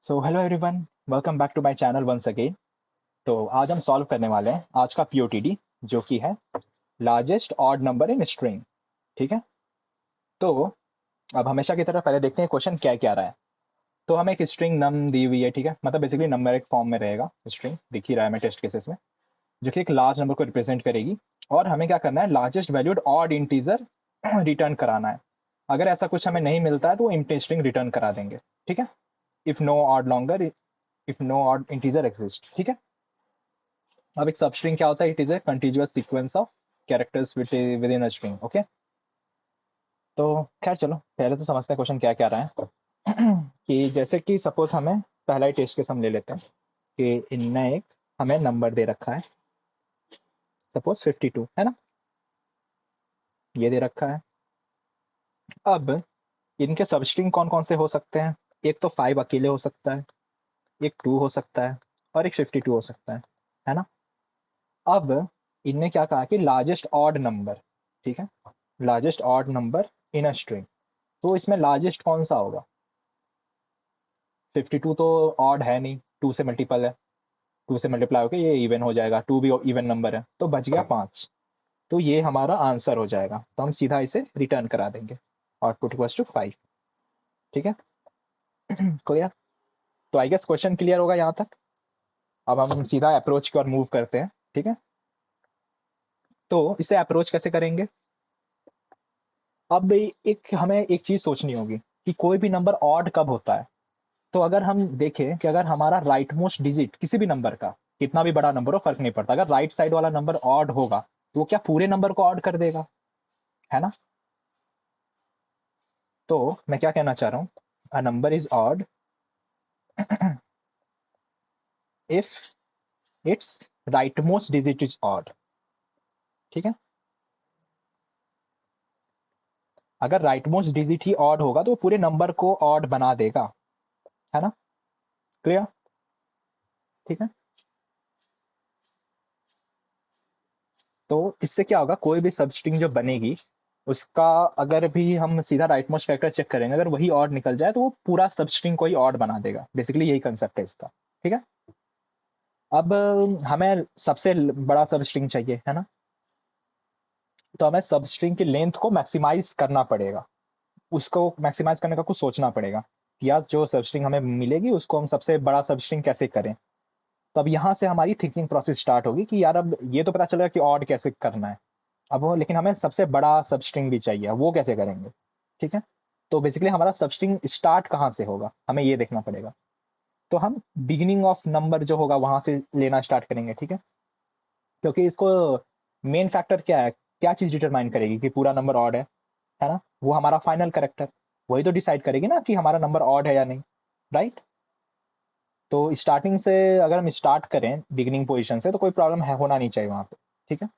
So hello everyone, welcome back to my channel once again. तो आज हम solve करने वाले हैं आज का पीओटीडी, जो कि है largest odd number in string. ठीक है। तो अब हमेशा की तरह पहले देखते हैं क्वेश्चन क्या क्या रहा है। तो हमें एक स्ट्रिंग नम दी हुई है। ठीक है, मतलब बेसिकली नंबर एक फॉर्म में रहेगा, स्ट्रिंग दिख ही रहा है हमें टेस्ट केसेस में, जो कि एक लार्ज नंबर को रिप्रेजेंट करेगी। और हमें क्या करना है, largest valued odd integer return कराना है। अगर ऐसा कुछ हमें नहीं मिलता है तो वो एम्प्टी स्ट्रिंग रिटर्न करा देंगे। ठीक है। If no odd longer, if no odd integer exist. ठीक है। अब एक सबस्ट्रिंग क्या होता है? It is a continuous sequence of characters within a string. Okay. तो खैर चलो पहले तो समझते हैं क्वेश्चन क्या क्या रहा है। कि जैसे कि सपोज हमें पहला ही टेस्ट केस हम ले लेते हैं कि इनने एक हमें नंबर दे रखा है, सपोज 52 है ना, ये दे रखा है। अब इनके सबस्ट्रिंग कौन कौन से हो सकते हैं? एक तो 5 अकेले हो सकता है, एक 2 हो सकता है, और एक 52 हो सकता है ना। अब इनने क्या कहा कि लार्जेस्ट ऑड नंबर, ठीक है, largest odd number in a string. तो इसमें लार्जेस्ट कौन सा होगा? 52 तो ऑड है नहीं, 2 से मल्टीपल है, 2 से मल्टीप्लाई होकर ये इवन हो जाएगा, 2 भी इवन नंबर है, तो बच गया 5। तो ये हमारा आंसर हो जाएगा, तो हम सीधा इसे रिटर्न करा देंगे, आउटपुट इक्वल्स टू 5। ठीक है। क्लियर? तो आई गेस क्वेश्चन क्लियर होगा यहाँ तक। अब हम सीधा अप्रोच की ओर मूव करते हैं। ठीक है। तो इसे अप्रोच कैसे करेंगे? अब एक हमें एक चीज सोचनी होगी कि कोई भी नंबर ऑड कब होता है। तो अगर हम देखें कि अगर हमारा राइट मोस्ट डिजिट किसी भी नंबर का, कितना भी बड़ा नंबर हो फर्क नहीं पड़ता, अगर राइट साइड वाला नंबर ऑड होगा तो वो क्या पूरे नंबर को ऑड कर देगा? है ना। तो मैं क्या कहना चाह रहा हूँ, a number is odd if it's right most digit is odd. ठीक है। अगर राइट मोस्ट डिजिट ही ऑड होगा तो वो पूरे नंबर को ऑड बना देगा। है ना। क्लियर? ठीक है। तो इससे क्या होगा, कोई भी सबस्ट्रिंग जो बनेगी उसका, अगर भी हम सीधा राइट मोस्ट फैक्टर चेक करेंगे, अगर वही ऑड निकल जाए तो वो पूरा सबस्ट्रिंग को ही ऑड बना देगा। बेसिकली यही कंसेप्ट है इसका। ठीक है। अब हमें सबसे बड़ा सबस्ट्रिंग चाहिए, है ना। तो हमें सबस्ट्रिंग की लेंथ को मैक्सिमाइज करना पड़ेगा, उसको मैक्सिमाइज करने का कुछ सोचना पड़ेगा कि यार जो सबस्ट्रिंग हमें मिलेगी उसको हम सबसे बड़ा सबस्ट्रिंग कैसे करें। तो अब यहाँ से हमारी थिंकिंग प्रोसेस स्टार्ट होगी कि यार अब ये तो पता चलेगा कि ऑड कैसे करना है, अब वो लेकिन हमें सबसे बड़ा सबस्ट्रिंग भी चाहिए, अब वो कैसे करेंगे? ठीक है। तो बेसिकली हमारा सबस्ट्रिंग स्टार्ट कहाँ से होगा हमें ये देखना पड़ेगा। तो हम बिगिनिंग ऑफ नंबर जो होगा वहां से लेना स्टार्ट करेंगे। ठीक है। क्योंकि इसको मेन फैक्टर क्या है, क्या चीज डिटरमाइन करेगी कि पूरा नंबर ऑड है ना, वो हमारा फाइनल करेक्टर, वही तो डिसाइड करेगी ना कि हमारा नंबर ऑड है या नहीं। राइट। तो स्टार्टिंग से अगर हम स्टार्ट करें बिगिनिंग पोजीशन से तो कोई प्रॉब्लम है होना नहीं चाहिए वहां पे। ठीक है।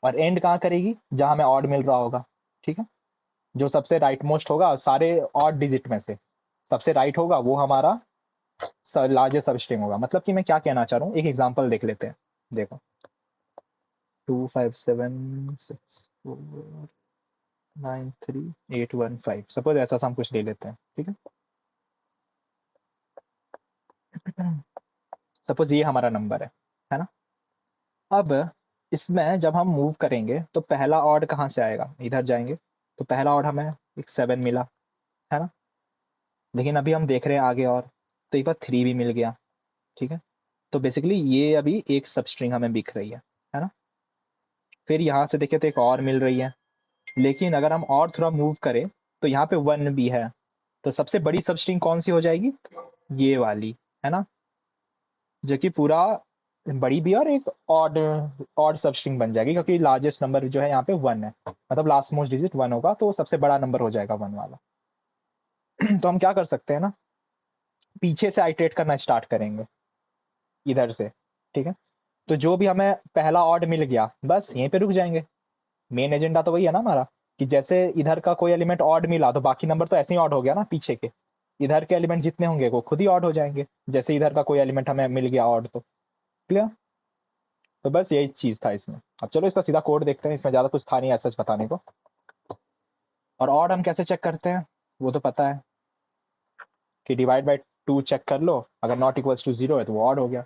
और एंड कहाँ करेगी? जहां हमें ऑड मिल रहा होगा। ठीक है। जो सबसे राइट मोस्ट होगा सारे ऑड डिजिट में से, सबसे राइट होगा वो हमारा लार्जेस्ट सबस्ट्रिंग होगा। मतलब कि मैं क्या कहना चाह रहा हूँ, एक एग्जांपल देख लेते हैं। देखो, 257 6 4 9 3 8 1 5, सपोज ऐसा सा हम कुछ ले लेते हैं। ठीक है। सपोज ये हमारा नंबर है ना। अब इसमें जब हम मूव करेंगे तो पहला ऑड कहाँ से आएगा? इधर जाएंगे तो पहला ऑड हमें एक 7 मिला, है ना। लेकिन अभी हम देख रहे हैं आगे और, तो एक बार 3 भी मिल गया। ठीक है। तो बेसिकली ये अभी एक सबस्ट्रिंग हमें दिख रही है ना। फिर यहाँ से देखें तो एक और मिल रही है, लेकिन अगर हम और थोड़ा मूव करें तो यहाँ पे 1 भी है। तो सबसे बड़ी सबस्ट्रिंग कौन सी हो जाएगी? ये वाली, है ना, जो कि पूरा बड़ी भी और एक ऑड ऑड सबस्ट्रिंग बन जाएगी, क्योंकि लार्जेस्ट नंबर जो है यहाँ पे 1 है, मतलब लास्ट मोस्ट डिजिट 1 होगा तो सबसे बड़ा नंबर हो जाएगा 1 वाला। तो हम क्या कर सकते हैं ना, पीछे से आइटरेट करना स्टार्ट करेंगे इधर से। ठीक है। तो जो भी हमें पहला ऑड मिल गया बस यहीं पे रुक जाएंगे। मेन एजेंडा तो वही है ना हमारा, कि जैसे इधर का कोई एलिमेंट ऑड मिला तो बाकी नंबर तो ऐसे ही ऑड हो गया ना पीछे के, इधर के एलिमेंट जितने होंगे वो खुद ही ऑड हो जाएंगे, जैसे इधर का कोई एलिमेंट हमें मिल गया ऑड तो। क्लियर? तो बस यही चीज था इसमें। अब चलो इसका सीधा कोड देखते हैं, इसमें ज्यादा कुछ था नहीं ऐसा बताने को। और ऑड हम कैसे चेक करते हैं वो तो पता है कि डिवाइड बाय टू चेक कर लो, अगर नॉट इक्वल्स टू जीरो है तो वो ऑड हो गया।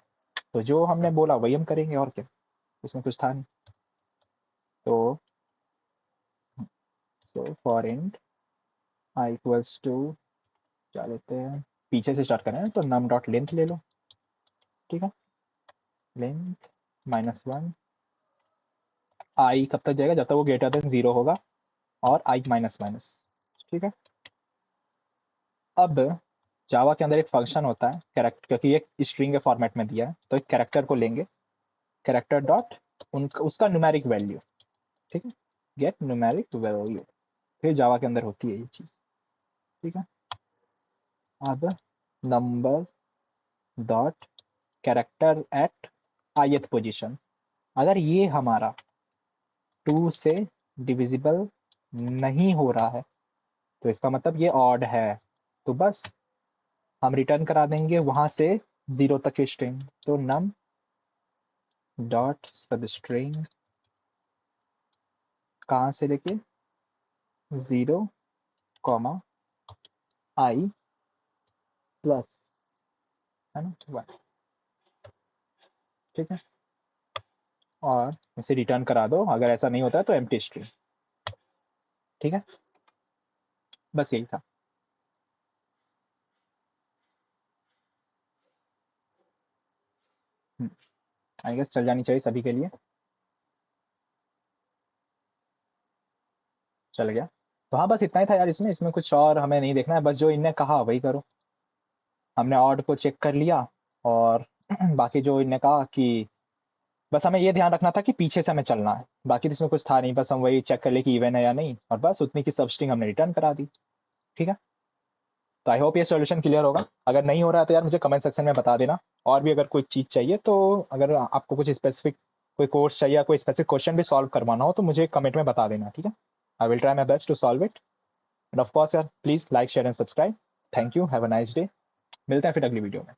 तो जो हमने बोला वही हम करेंगे, और क्या, इसमें कुछ था नहीं। तो so for int i equals to, क्या लेते हैं, पीछे से स्टार्ट करें तो नम डॉट लेंथ ले लो, ठीक है, लेंथ -1, आई कब तक जाएगा, जब तक वो ग्रेटर देन जीरो होगा, और आई माइनस माइनस, ठीक है। अब जावा के अंदर एक फंक्शन होता है कैरेक्टर, क्योंकि एक स्ट्रिंग के फॉर्मेट में दिया है, तो एक कैरेक्टर को लेंगे, कैरेक्टर डॉट उनका उसका न्यूमेरिक वैल्यू, ठीक है, गेट न्यूमेरिक वैल्यू, फिर जावा के अंदर होती है ये चीज़, ठीक है। अब number dot character eight ith position, अगर ये हमारा 2 से डिविजिबल नहीं हो रहा है तो इसका मतलब ये ऑड है, तो बस हम रिटर्न करा देंगे वहां से 0 तक की स्ट्रिंग, तो नम डॉट सब स्ट्रिंग कहाँ से लेके 0 कॉमा आई प्लस, है ना, 1, ठीक है, और इसे रिटर्न करा दो, अगर ऐसा नहीं होता है तो एम्प्टी स्ट्रिंग, ठीक है, बस यही था। आई गेस चल जानी चाहिए सभी के लिए, चल गया। तो हाँ, बस इतना ही था यार, इसमें इसमें कुछ और हमें नहीं देखना है, बस जो इनने कहा वही करो। हमने ऑड को चेक कर लिया, और बाकी जो इनने कहा कि बस हमें ये ध्यान रखना था कि पीछे से हमें चलना है, बाकी तो इसमें कुछ था नहीं, बस हम वही चेक कर ले कि इवन है या नहीं, और बस उतनी की सब स्ट्रिंग हमने रिटर्न करा दी, ठीक है। तो आई होप ये सॉल्यूशन क्लियर होगा, अगर नहीं हो रहा है तो यार मुझे कमेंट सेक्शन में बता देना, और भी अगर कोई चीज़ चाहिए तो, अगर आपको कुछ स्पेसिफिक कोई कोर्स चाहिए या कोई स्पेसिफिक क्वेश्चन भी सॉल्व करवाना हो तो मुझे कमेंट में बता देना, ठीक है। I will try my best to solve it, and of course यार please like share and subscribe. Thank you, have a nice day, मिलते हैं फिर अगली वीडियो में।